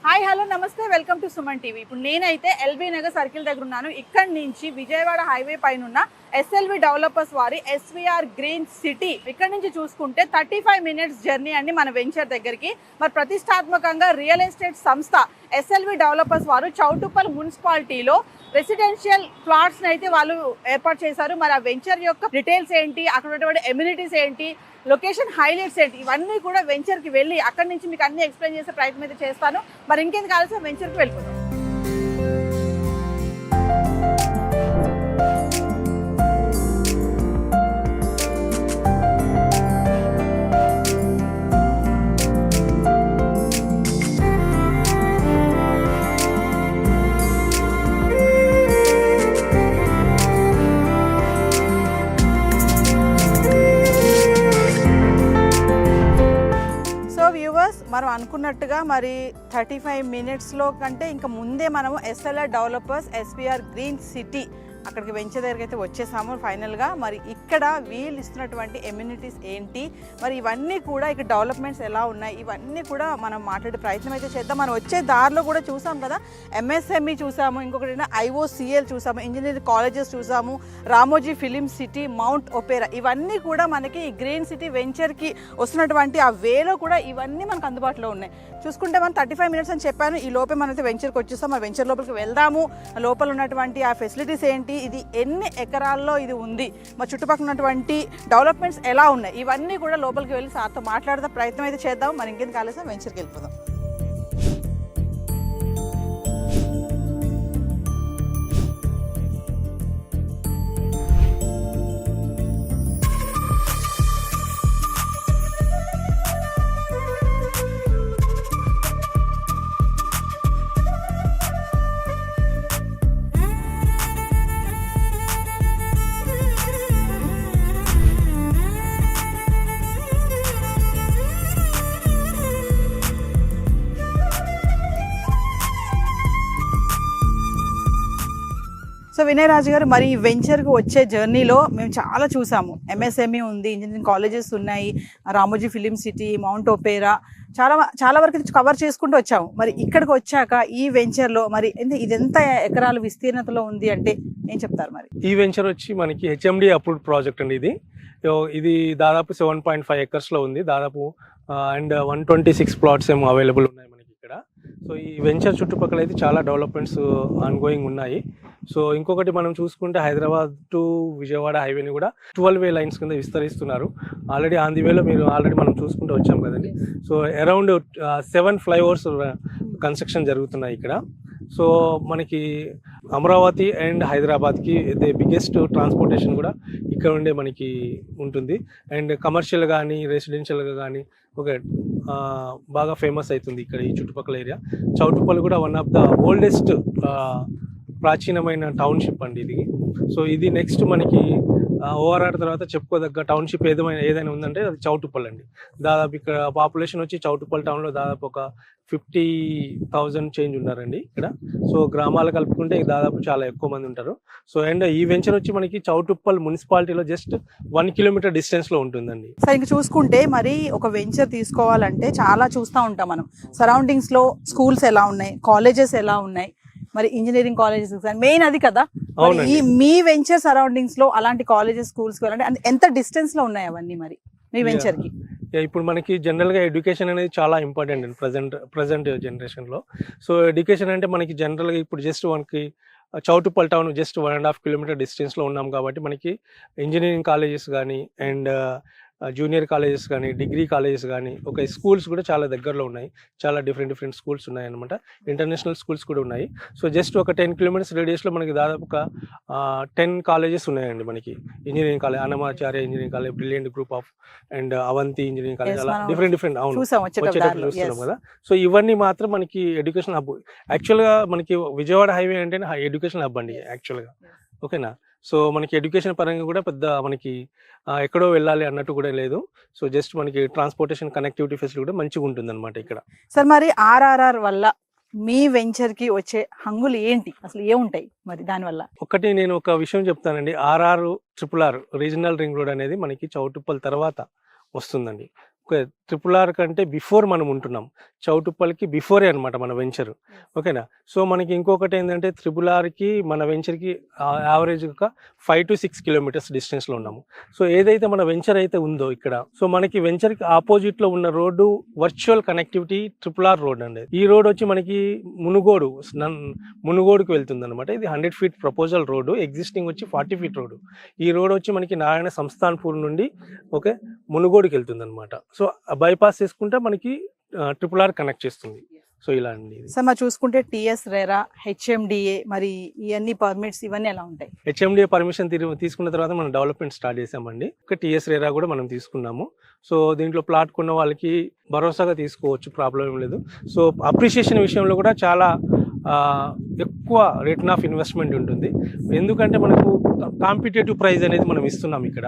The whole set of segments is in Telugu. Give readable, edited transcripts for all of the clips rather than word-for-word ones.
హాయ్ హలో నమస్తే వెల్కమ్ టు సుమన్ టీవీ. ఇప్పుడు నేనైతే ఎల్బీ నగర్ సర్కిల్ దగ్గర ఉన్నాను. ఇక్కడి నుంచి విజయవాడ హైవే పైన ఉన్న ఎస్ఎల్వి డెవలపర్స్ వారి ఎస్వీఆర్ గ్రీన్ సిటీ. ఇక్కడ నుంచి చూసుకుంటే 35 మినిట్స్ జర్నీ అండి మన వెంచర్ దగ్గరికి. మరి ప్రతిష్టాత్మకంగా రియల్ ఎస్టేట్ సంస్థ ఎస్ఎల్వి డెవలపర్స్ వారు చౌటుప్పల్ మున్సిపాలిటీలో రెసిడెన్షియల్ ప్లాట్స్ అయితే వాళ్ళు ఏర్పాటు చేశారు. మరి ఆ వెంచర్ యొక్క డీటెయిల్స్ ఏంటి, అక్కడ ఉన్నటువంటి ఎమ్యూనిటీస్ ఏంటి, లొకేషన్ హైలైట్స్ ఏంటి, ఇవన్నీ కూడా వెంచర్కి వెళ్ళి అక్కడి నుంచి మీకు అన్ని ఎక్స్ప్లెయిన్ చేసే ప్రయత్నం అయితే చేస్తాను. మరి ఇంకేంది కావాల్సిన వెంచర్కి వెళ్ళిపోతాం. మనం అనుకున్నట్టుగా మరి 35 మినిట్స్లో కంటే ఇంకా ముందే మనము SLR developers SVR green city అక్కడికి వెంచర్ దగ్గరికి అయితే వచ్చేసాము ఫైనల్గా. మరి ఇక్కడ వీళ్ళు ఇస్తున్నటువంటి ఎమ్యూనిటీస్ ఏంటి, మరి ఇవన్నీ కూడా ఇక్కడ డెవలప్మెంట్స్ ఎలా ఉన్నాయి, ఇవన్నీ కూడా మనం మాట్లాడే ప్రయత్నం అయితే చేద్దాం. మనం వచ్చే దారిలో కూడా చూసాం కదా, ఎంఎస్ఎంఈ చూసాము, ఇంకొకటి ఐఓసిఎల్ చూసాము, ఇంజనీరింగ్ కాలేజెస్ చూసాము, Ramoji film city, mount Opera, ఇవన్నీ కూడా మనకి ఈ గ్రీన్ సిటీ వెంచర్కి వస్తున్నటువంటి ఆ వేలో కూడా ఇవన్నీ మనకు అందుబాటులో ఉన్నాయి. చూసుకుంటే మనం 35 మినిట్స్ అని చెప్పాను. ఈ లోపే మనమైతే వెంచర్కి వచ్చేస్తాం. ఆ వెంచర్ లోపలికి వెళ్దాము. లోపల ఉన్నటువంటి ఆ ఫెసిలిటీస్ ఏంటి, ఇది ఎన్ని ఎకరాల్లో ఇది ఉంది, మా చుట్టుపక్కల ఉన్నటువంటి డెవలప్మెంట్స్ ఎలా ఉన్నాయి, ఇవన్నీ కూడా లోపలికి వెళ్ళి సార్తో మాట్లాడదా ప్రయత్నం అయితే చేద్దాం. మరి ఇంకేం కాలేసా వెంచర్కి వెళ్ళిపోదాం. సో వినయ్ రాజు గారు, మరి ఈ వెంచర్కి వచ్చే జర్నీలో మేము చాలా చూసాము. ఎంఎస్ఎంఈ ఉంది, ఇంజనీరింగ్ కాలేజెస్ ఉన్నాయి, Ramoji film city, mount Opera, చాలా వరకు కవర్ చేసుకుంటూ వచ్చాము. మరి ఇక్కడికి వచ్చాక ఈ వెంచర్లో మరి ఇది ఎంత ఎకరాల విస్తీర్ణతలో ఉంది అంటే ఏం చెప్తారు? మరి ఈ వెంచర్ వచ్చి మనకి హెచ్ఎండి అప్రూవ్డ్ ప్రాజెక్ట్ అండి. ఇది దాదాపు 7.5 ఎకర్స్లో ఉంది దాదాపు. అండ్ 126 ప్లాట్స్ ఏమో అవైలబుల్ ఉన్నాయి మనకి ఇక్కడ. సో ఈ వెంచర్ చుట్టుపక్కల అయితే చాలా డెవలప్మెంట్స్ ఆన్గోయింగ్ ఉన్నాయి. సో ఇంకొకటి మనం చూసుకుంటే హైదరాబాద్ టు విజయవాడ హైవేని కూడా 12 వే లైన్స్ కింద విస్తరిస్తున్నారు. ఆల్రెడీ ఆన్ ది వేలో మనం చూసుకుంటూ వచ్చాం కదండి. సో అరౌండ్ 7 ఫ్లైఓవర్స్ కన్స్ట్రక్షన్ జరుగుతున్నాయి ఇక్కడ. సో మనకి అమరావతి అండ్ హైదరాబాద్కి బిగ్గెస్ట్ ట్రాన్స్పోర్టేషన్ కూడా ఇక్కడ ఉండే మనకి ఉంటుంది. అండ్ కమర్షియల్ కానీ రెసిడెన్షియల్గా కానీ బాగా ఫేమస్ అవుతుంది ఇక్కడ ఈ చుట్టుపక్కల ఏరియా. చౌటుప్పల్ కూడా వన్ ఆఫ్ ద ఓల్డెస్ట్ ప్రాచీనమైన టౌన్షిప్ అండి ఇది. సో ఇది నెక్స్ట్ మనకి ఓఆర్ఆర్ తర్వాత చెప్పుకోదగ్గ టౌన్షిప్ ఏదైనా ఉందంటే అది చౌటుప్పల్ అండి. దాదాపు ఇక్కడ పాపులేషన్ వచ్చి చౌటుప్పల్ టౌన్లో దాదాపు ఒక 50,000 చేంజ్ ఉన్నారండి ఇక్కడ. సో గ్రామాలు కలుపుకుంటే దాదాపు చాలా ఎక్కువ మంది ఉంటారు. సో అండ్ ఈ వెంచర్ వచ్చి మనకి చౌటుప్పల్ మున్సిపాలిటీలో జస్ట్ 1 కిలోమీటర్ డిస్టెన్స్లో ఉంటుందండి. సార్ ఇంక చూసుకుంటే మరి ఒక వెంచర్ తీసుకోవాలంటే చాలా చూస్తూ ఉంటాం మనం. సరౌండింగ్స్లో స్కూల్స్ ఎలా ఉన్నాయి, కాలేజెస్ ఎలా ఉన్నాయి, మరి ఇంజనీరింగ్ కాలేజెస్ మెయిన్ అది కదా. ఈ మీ వెంచర్ సరౌండింగ్స్ లో అలాంటి కాలేజెస్ స్కూల్స్ ఎంత డిస్టెన్స్ లో ఉన్నాయి అవన్నీ మరి మీ వెంచర్ కి? ఇప్పుడు మనకి జనరల్ గా ఎడ్యుకేషన్ అనేది చాలా ఇంపార్టెంట్ అండి ప్రజెంట్ జనరేషన్ లో. సో ఎడ్యుకేషన్ అంటే మనకి జనరల్ గా ఇప్పుడు జస్ట్ మనకి Choutuppal town just 1.5 kilometre distance లో ఉన్నాం కాబట్టి మనకి ఇంజనీరింగ్ కాలేజెస్ కానీ అండ్ జూనియర్ కాలేజెస్ కానీ డిగ్రీ కాలేజెస్ కానీ స్కూల్స్ కూడా చాలా దగ్గరలో ఉన్నాయి. చాలా డిఫరెంట్ స్కూల్స్ ఉన్నాయి అనమాట. ఇంటర్నేషనల్ స్కూల్స్ కూడా ఉన్నాయి. సో జస్ట్ ఒక 10 కిలోమీటర్స్ రేడియస్లో మనకి దాదాపు ఒక 10 కాలేజెస్ ఉన్నాయండి మనకి. Engineering college, Annamacharya engineering college, brilliant group of and Avanthi engineering college, అలా డిఫరెంట్ అవును వచ్చేటప్పుడు చూస్తున్నాం కదా. సో ఇవన్నీ మాత్రం మనకి ఎడ్యుకేషన్ హబ్. యాక్చువల్గా మనకి విజయవాడ హైవే అంటే ఎడ్యుకేషన్ హబ్ అండి యాక్చువల్గా. ఓకేనా. సో మనకి ఎడ్యుకేషన్ పరంగా కూడా పెద్ద మనకి ఎక్కడో వెళ్ళాలి అన్నట్టు కూడా లేదు. సో జస్ట్ మనకి ట్రాన్స్పోర్టేషన్ కనెక్టివిటీ ఫెసిలిటీ కూడా మంచిగా ఉంటుంది అనమాట ఇక్కడ. సార్ మరి ఆర్ఆర్ఆర్ వల్ల మీ వెంచర్కి వచ్చే హంగులు ఏంటి, అసలు ఏముంటాయి మరి దానివల్ల? ఒకటి నేను ఒక విషయం చెప్తానండి. RRR రీజనల్ రింగ్ రోడ్ అనేది మనకి చౌటుప్పల్ తర్వాత వస్తుందండి. ఒక RRR కంటే బిఫోర్ మనం ఉంటున్నాం, చౌటుప్పల్కి బిఫోరే అనమాట మన వెంచర్. ఓకేనా. సో మనకి ఇంకొకటి ఏంటంటే RRRకి మన వెంచర్కి యావరేజ్ ఒక 5 to 6 కిలోమీటర్స్ డిస్టెన్స్లో ఉన్నాము. సో ఏదైతే మన వెంచర్ అయితే ఉందో ఇక్కడ, సో మనకి వెంచర్కి ఆపోజిట్లో ఉన్న road virtual connectivity RRR road అండి. ఈ రోడ్ వచ్చి మనకి మునుగోడుకు వెళ్తుంది అనమాట. ఇది 100 feet ప్రపోజల్ రోడ్డు, ఎగ్జిస్టింగ్ వచ్చి 40 feet రోడ్డు. ఈ రోడ్ వచ్చి మనకి నారాయణ సంస్థాన్పూర్ నుండి ఓకే మునుగోడుకి వెళ్తుంది అనమాట. సో బైపాస్ చేసుకుంటే మనకి RRR కనెక్ట్ చేస్తుంది. సో ఇలా అండి. సార్ మరి చూసుకుంటే టీఎస్ రెరా, హెచ్ఎండిఏ, మరి ఇవన్నీ పర్మిట్స్ ఇవన్నీ ఎలా ఉంటాయి? హెచ్ఎండిఏ పర్మిషన్ తీసుకున్న తర్వాత మనం డెవలప్మెంట్ స్టార్ట్ చేసామండి. ఒక టీఎస్ రెరా కూడా మనం తీసుకున్నాము. సో దీంట్లో ప్లాట్ కొన్న వాళ్ళకి భరోసాగా తీసుకోవచ్చు, ప్రాబ్లం ఏం లేదు. సో అప్రిషియేషన్ విషయంలో కూడా చాలా ఎక్కువ రిటర్న్ ఆఫ్ ఇన్వెస్ట్మెంట్ ఉంటుంది. ఎందుకంటే మనకు కాంపిటేటివ్ ప్రైస్ అనేది మనం ఇస్తున్నాం ఇక్కడ.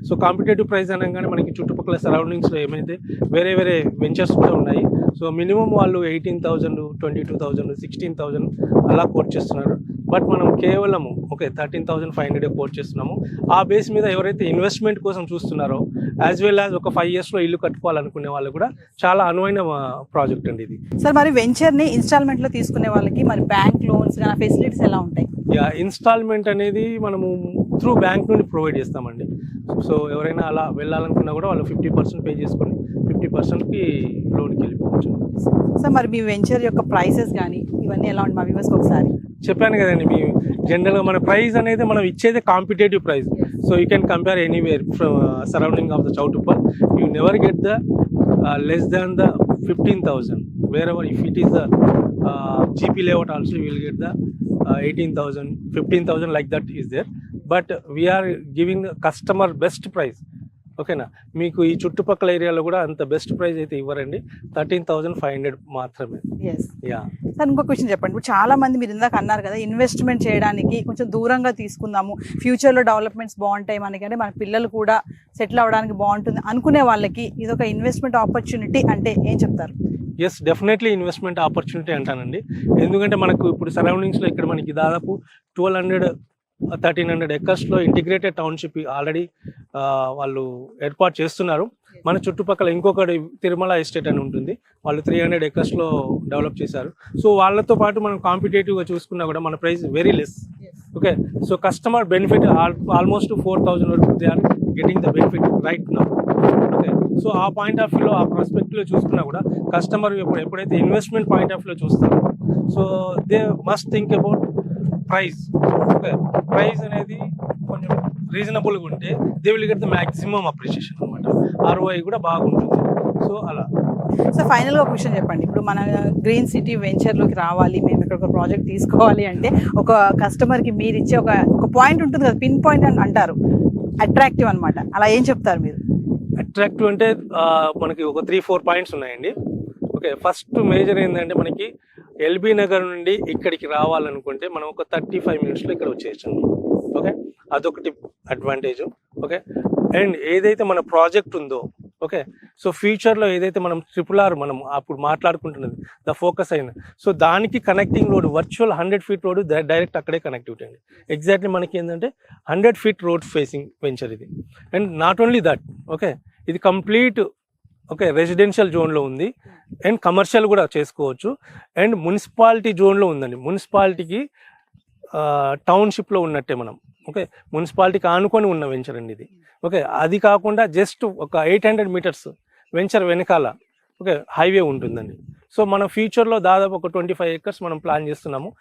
సో కాంపిటేటివ్ ప్రైస్ అనగానే మనకి చుట్టుపక్కల సరౌండింగ్స్లో ఏమైతే వేరే వేరే వెంచర్స్ కూడా ఉన్నాయి. సో మినిమం వాళ్ళు 18,000, 22,000, 16,000 అలా కోట్ చేస్తున్నారు. బట్ మనం కేవలం 13,500 కోట్ చేస్తున్నాము. ఆ బేస్ మీద ఎవరైతే ఇన్వెస్ట్మెంట్ కోసం చూస్తున్నారో, యాజ్ వెల్ యాజ్ ఒక 5 yearsలో ఇల్లు కట్టుకోవాలనుకునే వాళ్ళు కూడా చాలా అనువైన ప్రాజెక్ట్ అండి ఇది. సార్ మరి వెంచర్ని ఇన్స్టాల్మెంట్లో తీసుకునే వాళ్ళకి మరి బ్యాంక్ లోన్స్ కానీ ఫెసిలిటీస్ ఎలా ఉంటాయి? ఇన్స్టాల్మెంట్ అనేది మనము త్రూ బ్యాంక్ నుండి ప్రొవైడ్ చేస్తామండి. సో ఎవరైనా అలా వెళ్ళాలనుకున్నా కూడా వాళ్ళు 50% పే చేసుకొని 50%కి లోన్కి వెళ్ళిపోవచ్చు. సార్ మరి మీ వెంచర్ యొక్క ప్రైసెస్ కానీ ఇవన్నీ ఎలా ఉంటాయి మా వ్యూవర్స్కి ఒకసారి చెప్పాను కదండి. మీ జనరల్గా మన ప్రైస్ అనేది మనం ఇచ్చేది competitive price. So you can compare anywhere from surrounding of the Choutuppal. You never get the less than the 15,000. wherever if it is the GP layout also you will get the 18,000, 15,000 like that is there. But we are giving the customer best price. ఓకేనా. మీకు ఈ చుట్టుపక్కల ఏరియాలో కూడా అంత బెస్ట్ ప్రైస్ అయితే ఇవ్వరండి, 13,500 మాత్రమే. యా సార్ ఇంకో క్వశ్చన్ చెప్పండి. ఇప్పుడు చాలా మంది మీరు ఇందాక అన్నారు కదా, ఇన్వెస్ట్మెంట్ చేయడానికి కొంచెం దూరంగా తీసుకుందాము, ఫ్యూచర్లో డెవలప్మెంట్స్ బాగుంటాయి మనకి, అంటే మన పిల్లలు కూడా సెటిల్ అవ్వడానికి బాగుంటుంది అనుకునే వాళ్ళకి ఇది ఒక ఇన్వెస్ట్మెంట్ ఆపర్చునిటీ అంటే ఏం చెప్తారు? ఎస్, డెఫినెట్లీ ఇన్వెస్ట్మెంట్ ఆపర్చునిటీ అంటానండి. ఎందుకంటే మనకు ఇప్పుడు సరౌండింగ్స్లో ఇక్కడ మనకి దాదాపు 1,200-1,300 acresలో ఇంటిగ్రేటెడ్ టౌన్షిప్ ఆల్రెడీ వాళ్ళు ఏర్పాటు చేస్తున్నారు. మన చుట్టుపక్కల ఇంకొకటి తిరుమల ఎస్టేట్ అని ఉంటుంది, వాళ్ళు 300 acresలో డెవలప్ చేశారు. సో వాళ్ళతో పాటు మనం కాంపిటేటివ్గా చూసుకున్నా కూడా మన price very less. Okay. So customer benefit almost 4,000 వరకు they are getting the benefit right now. Okay. So ఆ పాయింట్ ఆఫ్ వ్యూలో, ఆ పర్స్పెక్టివ్లో చూసుకున్నా కూడా కస్టమర్ ఎప్పుడైతే ఇన్వెస్ట్మెంట్ పాయింట్ ఆఫ్ వ్యూలో చూస్తారో, so they must think about price. Okay. Price అనేది కొంచెం రీజనబుల్గా ఉంటే they will get the maximum appreciation అనమాట. ROI కూడా బాగుంటుంది. సో అలా. సో ఫైనల్గా ఒక క్వశ్చన్ చెప్పండి. ఇప్పుడు మన గ్రీన్ సిటీ వెంచర్లోకి రావాలి, మేము ఇక్కడ ఒక ప్రాజెక్ట్ తీసుకోవాలి అంటే ఒక కస్టమర్కి మీరు ఇచ్చే ఒక పాయింట్ ఉంటుంది కదా, పిన్ పాయింట్ అని అంటారు, అట్రాక్టివ్ అనమాట, అలా ఏం చెప్తారు మీరు? అట్రాక్టివ్ అంటే మనకి ఒక 3-4 పాయింట్స్ ఉన్నాయండి. ఓకే. ఫస్ట్ మేజర్ ఏంటంటే మనకి ఎల్బీ నగర్ నుండి ఇక్కడికి రావాలనుకుంటే మనం ఒక 35 minutesలో ఇక్కడ వచ్చేయచ్చండి. ఓకే. అదొకటి అడ్వాంటేజ్. ఓకే. అండ్ ఏదైతే మన ప్రాజెక్ట్ ఉందో, ఓకే, సో ఫ్యూచర్లో ఏదైతే మనం RRR మనం అప్పుడు మాట్లాడుకుంటున్నది ద ఫోకస్ అయిన, సో దానికి connecting road virtual 100 feet road direct అక్కడే కనెక్టివిటీ అండి. ఎగ్జాక్ట్లీ మనకి ఏంటంటే 100 feet రోడ్ ఫేసింగ్ వెంచర్ ఇది. And not only that, okay, ఇది కంప్లీట్ ఓకే రెసిడెన్షియల్ జోన్లో ఉంది అండ్ కమర్షియల్ కూడా చేసుకోవచ్చు. అండ్ మున్సిపాలిటీ జోన్లో ఉందండి. మున్సిపాలిటీకి టౌన్షిప్లో ఉన్నట్టే మనం. ఓకే. మున్సిపాలిటీకి ఆనుకొని ఉన్న వెంచర్ అండి ఇది. ఓకే. అది కాకుండా జస్ట్ ఒక 800 meters వెంచర్ వెనకాల ఓకే హైవే ఉంటుందండి. సో మన ఫ్యూచర్లో దాదాపు ఒక 25 acres మనం ప్లాన్ చేస్తున్నాము.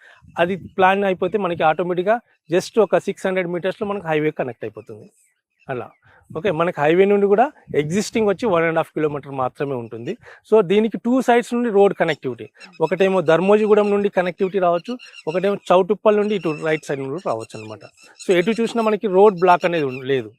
అది ప్లాన్ అయిపోతే మనకి ఆటోమేటిక్గా జస్ట్ ఒక 600 metersలో మనకు హైవే కనెక్ట్ అయిపోతుంది అలా. ఓకే. మనకి హైవే నుండి కూడా ఎగ్జిస్టింగ్ వచ్చి 1.5 kilometer మాత్రమే ఉంటుంది. సో దీనికి 2 sides నుండి రోడ్ కనెక్టివిటీ, ఒకటేమో ధర్మోజిగూడెం నుండి కనెక్టివిటీ రావచ్చు, ఒకటేమో చౌటుప్పల్ నుండి ఇటు రైట్ సైడ్ నుండి రావచ్చు అనమాట. సో ఎటు చూసినా మనకి రోడ్ బ్లాక్ అనేది లేదు.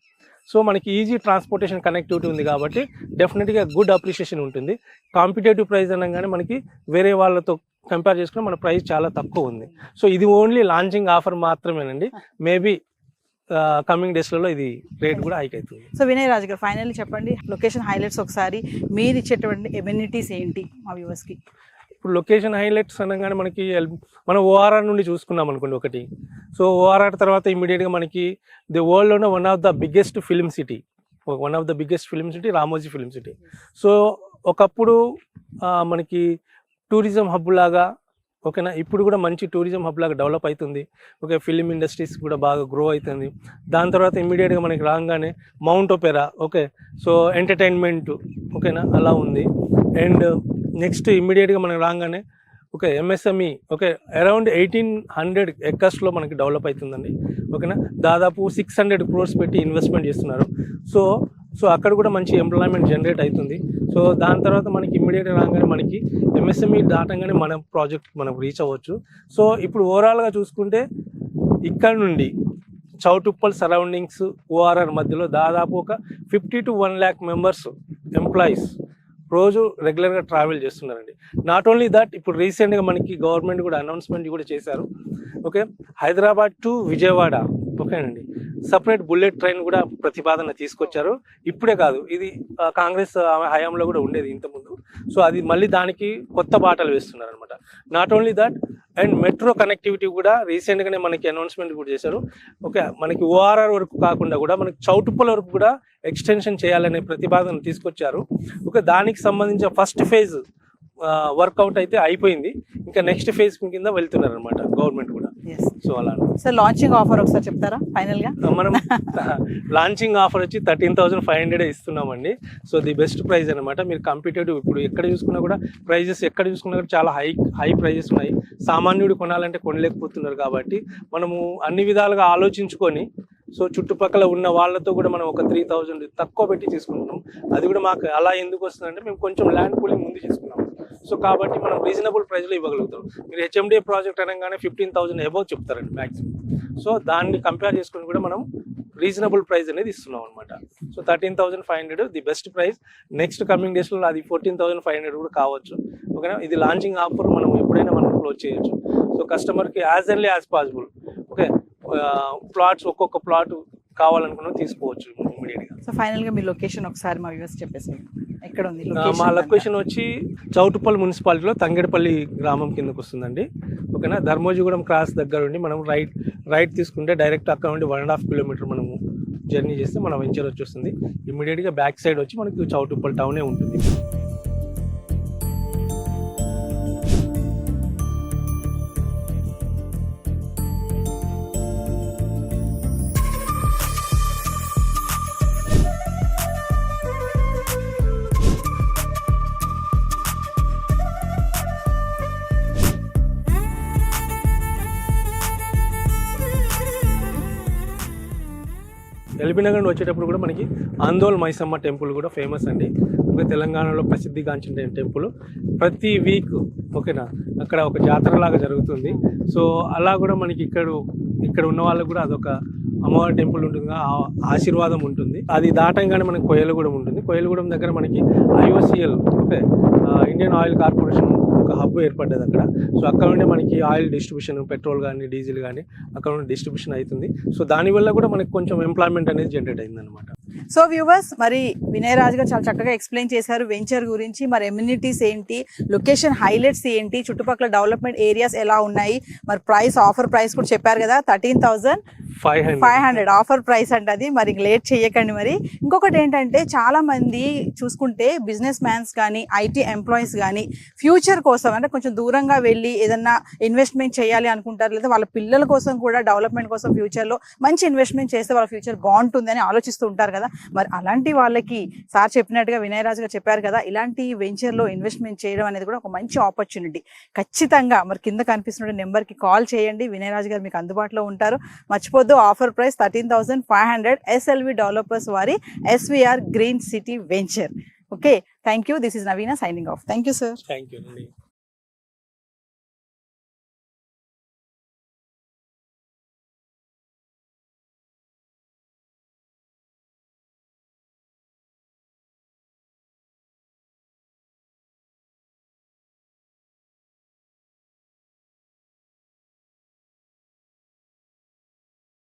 సో మనకి ఈజీ ట్రాన్స్పోర్టేషన్ కనెక్టివిటీ ఉంది కాబట్టి డెఫినెట్గా గుడ్ అప్రిషియేషన్ ఉంటుంది. కాంపిటేటివ్ ప్రైస్ అనగానే మనకి వేరే వాళ్ళతో కంపేర్ చేసుకుని మన ప్రైస్ చాలా తక్కువ ఉంది. సో ఇది ఓన్లీ లాంచింగ్ ఆఫర్ మాత్రమేనండి. మేబీ కమింగ్ డేస్లలో ఇది రేట్ కూడా హైక్ అవుతుంది. సో వినయ్ రాజు గారు ఫైనల్లీ చెప్పండి, లొకేషన్ హైలైట్స్ ఒకసారి, మీరు ఇచ్చేటువంటి ఎమ్యూనిటీస్ ఏంటి మా వ్యూవర్స్కి? ఇప్పుడు లొకేషన్ హైలైట్స్ అనగానే మనకి మనం ORR నుండి చూసుకున్నాం అనుకోండి ఒకటి. సో ORR తర్వాత ఇమీడియట్గా మనకి ది వరల్డ్లోనే one of the biggest film city one of the biggest film city Ramoji film city. So ఒకప్పుడు మనకి టూరిజం హబ్ లాగా, ఓకేనా, ఇప్పుడు కూడా మంచి టూరిజం హబ్ లాగా డెవలప్ అవుతుంది. ఓకే, ఫిలిం ఇండస్ట్రీస్ కూడా బాగా గ్రో అవుతుంది. దాని తర్వాత ఇమ్మీడియట్గా మనకి రాగానే mount Opera, okay, so entertainment, ఓకేనా, అలా ఉంది. అండ్ నెక్స్ట్ ఇమ్మీడియట్గా మనకి రాగానే ఓకే ఎంఎస్ఎంఈ, ఓకే, అరౌండ్ 1800 ఎకర్స్లో మనకి డెవలప్ అవుతుందండి. ఓకేనా, దాదాపు 600 crores పెట్టి ఇన్వెస్ట్మెంట్ చేస్తున్నారు. సో అక్కడ కూడా మంచి ఎంప్లాయ్మెంట్ జనరేట్ అవుతుంది. సో దాని తర్వాత మనకి ఇమ్మీడియట్గా రాగానే మనకి ఎంఎస్ఎంఈ దాటంగానే మన ప్రాజెక్ట్ మనం రీచ్ అవ్వచ్చు. సో ఇప్పుడు ఓవరాల్గా చూసుకుంటే ఇక్కడ నుండి చౌటుప్పల్ సరౌండింగ్స్ ఓఆర్ఆర్ మధ్యలో దాదాపు ఒక 50 to 1 lakh మెంబర్స్ ఎంప్లాయీస్ రోజు రెగ్యులర్గా ట్రావెల్ చేస్తున్నారండి. నాట్ ఓన్లీ దట్, ఇప్పుడు రీసెంట్గా మనకి గవర్నమెంట్ కూడా అనౌన్స్మెంట్ కూడా చేశారు. ఓకే, హైదరాబాద్ టు విజయవాడ, ఓకేనండి, సపరేట్ బుల్లెట్ ట్రైన్ కూడా ప్రతిపాదన తీసుకొచ్చారు. ఇప్పుడే కాదు, ఇది కాంగ్రెస్ హయాంలో కూడా ఉండేది ఇంతకుముందు. సో అది మళ్ళీ దానికి కొత్త బాటలు వేస్తున్నారు అనమాట. Not only that, and metro connectivity కూడా రీసెంట్గానే మనకి అనౌన్స్మెంట్ కూడా చేశారు. ఓకే, మనకి ఓఆర్ఆర్ వరకు కాకుండా కూడా మనకి చౌటుప్పల్ వరకు కూడా ఎక్స్టెన్షన్ చేయాలనే ప్రతిపాదన తీసుకొచ్చారు. ఓకే, దానికి సంబంధించిన ఫస్ట్ ఫేజ్ వర్కౌట్ అయితే అయిపోయింది. ఇంకా నెక్స్ట్ ఫేజ్ కింద వెళ్తున్నారు అనమాట గవర్నమెంట్ కూడా. సో అలా సార్, లాంచింగ్ ఆఫర్ ఒకసారి చెప్తారా ఫైనల్గా? మనం లాంచింగ్ ఆఫర్ వచ్చి 13,500 ఇస్తున్నామండి. సో ది బెస్ట్ ప్రైస్ అనమాట. మీరు కంపిటేటివ్ ఇప్పుడు ఎక్కడ చూసుకున్నా కూడా ప్రైజెస్ ఎక్కడ చూసుకున్నా కూడా చాలా హై ప్రైజెస్ ఉన్నాయి. సామాన్యుడు కొనాలంటే కొనలేకపోతున్నారు. కాబట్టి మనము అన్ని విధాలుగా ఆలోచించుకొని, సో చుట్టుపక్కల ఉన్న వాళ్ళతో కూడా మనం ఒక 3,000 తక్కువ పెట్టి తీసుకుంటున్నాం. అది కూడా మాకు అలా ఎందుకు వస్తుందంటే మేము కొంచెం ల్యాండ్ పూలింగ్ ముందు చేసుకున్నాం. సో కాబట్టి మనం రీజనబుల్ ప్రైస్లో ఇవ్వగలుగుతాం. మీరు హెచ్ఎండిఏ ప్రాజెక్ట్ అనగానే 15,000 అబౌవ్ చెప్తారండి మ్యాక్సిమం. సో దాన్ని కంపేర్ చేసుకుని కూడా మనం రీజనబుల్ ప్రైస్ అనేది ఇస్తున్నాం అనమాట. So 13,500 the best price. Next coming డేస్లో అది 14,500 కూడా కావచ్చు. ఓకేనా, ఇది లాంచింగ్ ఆఫర్, మనం ఎప్పుడైనా మనం క్లోజ్ చేయొచ్చు. సో కస్టమర్కి as early as possible, okay, plots ఒక్కొక్క ప్లాట్ కావాలనుకున్నా తీసుకోవచ్చు ఇమీడియట్గా. సో ఫైనల్గా మీ లొకేషన్ ఒకసారి మా వ్యూవర్స్ చెప్పేసి ఎక్కడ ఉంది? మా లొకేషన్ వచ్చి చౌటుప్పల్ మున్సిపాలిటీలో తంగెడపల్లి గ్రామం కిందకు వస్తుందండి. ఓకేనా, ధర్మోజిగూడెం క్రాస్ దగ్గర ఉండి మనం రైట్ తీసుకుంటే డైరెక్ట్ అక్కడ నుండి 1.5 kilometer మనము జర్నీ చేస్తే మన వెంచర్ వచ్చేస్తుంది. ఇమీడియట్గా బ్యాక్ సైడ్ వచ్చి మనకి చౌటుప్పల్ టౌనే ఉంటుంది. ఎల్బీ నగర్ వచ్చేటప్పుడు కూడా మనకి ఆందోళ్ మైసమ్మ టెంపుల్ కూడా ఫేమస్ అండి. ఒక తెలంగాణలో ప్రసిద్ధిగాంచిన టెంపుల్. ప్రతి వీక్, ఓకేనా, అక్కడ ఒక జాతర లాగా జరుగుతుంది. సో అలా కూడా మనకి ఇక్కడ ఉన్న వాళ్ళకు కూడా అదొక అమ్మవారి టెంపుల్ ఉంటుంది, ఆశీర్వాదం ఉంటుంది. అది దాటంగానే మనకి కొయ్యలగూడెం ఉంటుంది. కొయ్యలగూడెం దగ్గర మనకి IOCL, okay, Indian oil corporation ఒక హబ్ ఏర్పడ్డది అక్కడ. సో అక్కడ నుండి మనకి ఆయిల్ డిస్ట్రిబ్యూషన్, పెట్రోల్ కానీ డీజిల్ కానీ అక్కడ నుండి డిస్ట్రిబ్యూషన్ అవుతుంది. సో దానివల్ల కూడా మనకి కొంచెం ఎంప్లాయ్మెంట్ అనేది జనరేట్ అయింది అనమాట. సో వ్యూవర్స్, మరి వినయ్ రాజ్ గారు చాలా చక్కగా ఎక్స్ప్లెయిన్ చేశారు వెంచర్ గురించి. మరి ఎమ్యూనిటీస్ ఏంటి, లొకేషన్ హైలైట్స్ ఏంటి, చుట్టుపక్కల డెవలప్మెంట్ ఏరియాస్ ఎలా ఉన్నాయి, మరి ఆఫర్ ప్రైస్ కూడా చెప్పారు కదా, 13,500 ఆఫర్ ప్రైస్ అంటే అది. మరి లేట్ చేయకండి. మరి ఇంకొకటి ఏంటంటే, చాలా మంది చూసుకుంటే బిజినెస్ మ్యాన్స్ కానీ IT ఎంప్లాయీస్ కానీ ఫ్యూచర్ కోసం అంటే కొంచెం దూరంగా వెళ్ళి ఏదన్నా ఇన్వెస్ట్మెంట్ చేయాలి అనుకుంటారు, లేదా వాళ్ళ పిల్లల కోసం కూడా డెవలప్మెంట్ కోసం ఫ్యూచర్లో మంచి ఇన్వెస్ట్మెంట్ చేస్తే వాళ్ళ ఫ్యూచర్ బాగుంటుంది అని ఆలోచిస్తూ ఉంటారు కదా. మరి అలాంటి వాళ్ళకి సార్ చెప్పినట్టుగా వినయ్ రాజ్ గారు చెప్పారు కదా, ఇలాంటి వెంచర్లో ఇన్వెస్ట్మెంట్ చేయడం అనేది కూడా ఒక మంచి ఆపర్చునిటీ. ఖచ్చితంగా మరి కింద కనిపిస్తున్న నెంబర్కి కాల్ చేయండి. వినయ్ రాజ్ గారు మీకు అందుబాటులో ఉంటారు. మర్చిపోద్దు, ఆఫర్ ప్రైస్ 13,500 SLV డెవలపర్స్ వారి SVR green city venture. Okay, thank you. This is Naveena signing off. Thank you sir. Thank you.